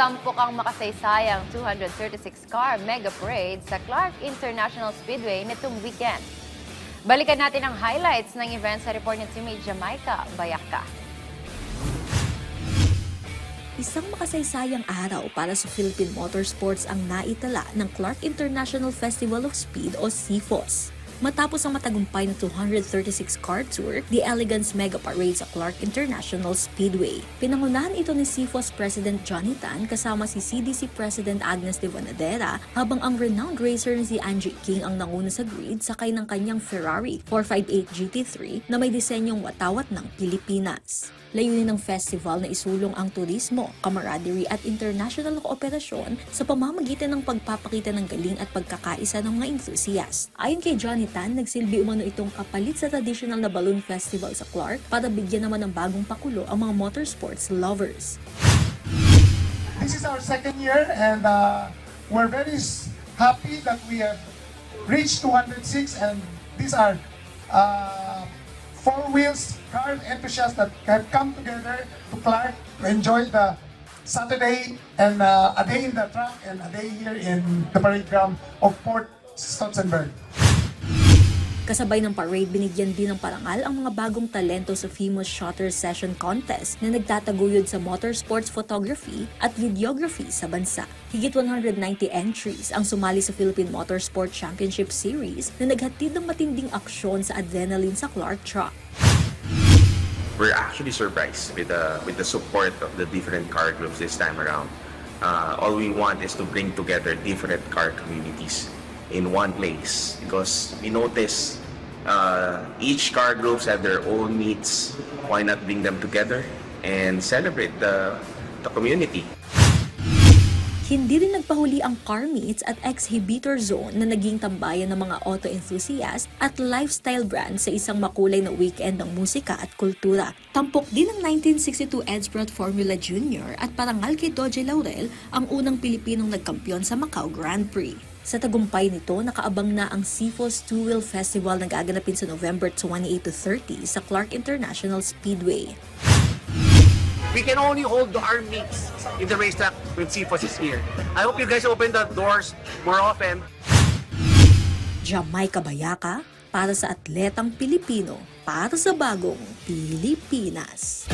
Tampok ang makasaysayang 236-car mega parade sa Clark International Speedway nitong weekend. Balikan natin ang highlights ng event sa report ni teammate Jamaica Bayaka. Isang makasaysayang araw para sa Philippine Motorsports ang naitala ng Clark International Festival of Speed o CFOS. Matapos ang matagumpay na 236-car tour, The Elegance Mega Parade sa Clark International Speedway. Pinangunahan ito ni CFOS President Johnny Tan kasama si CDC President Agnes de Vanadera, habang ang renowned racer na si Angie King ang nanguna sa grid sakay ng kanyang Ferrari 458 GT3 na may disenyong watawat ng Pilipinas. Layunin ng festival na isulong ang turismo, camaraderie at international kooperasyon sa pamamagitan ng pagpapakita ng galing at pagkakaisa ng mga enthusiast. Ayon kay Johnny Tan, nagsilbi umano itong kapalit sa traditional na balloon festival sa Clark para bigyan naman ng bagong pakulo ang mga motorsports lovers. This is our second year and we're very happy that we have reached 206, and these are four wheels car enthusiasts that have come together to Clark to enjoy the Saturday and a day in the track and a day here in the parade ground of Port Stotzenberg. Kasabay ng parade, binigyan din ng parangal ang mga bagong talento sa Famous Shutter Session Contest na nagtataguyod sa motorsports photography at videography sa bansa. Higit 190 entries ang sumali sa Philippine Motorsport Championship Series na naghatid ng matinding aksyon sa adrenaline sa Clark Track. We're actually surprised with the support of the different car groups this time around. All we want is to bring together different car communities in one place, because we notice each car groups have their own needs. Why not bring them together and celebrate the community? Hindi rin nagpahuli ang car meets at exhibitor zone na naging tambayan ng mga auto enthusiast at lifestyle brand sa isang makulay na weekend ng musika at kultura. Tampok din ng 1962 Edsbrot Formula Junior at parangal kay Dodge Laurel ang unang Pilipinong nagkampiyon sa Macau Grand Prix. Sa tagumpay nito, nakaabang na ang CFOS Two-Wheel Festival na gaganapin sa November 28 to 30 sa Clark International Speedway. We can only hold our meets in the racetrack when CFOS is here. I hope you guys open the doors more often. Jamaica Bayaka, para sa atletang Pilipino, para sa bagong Pilipinas.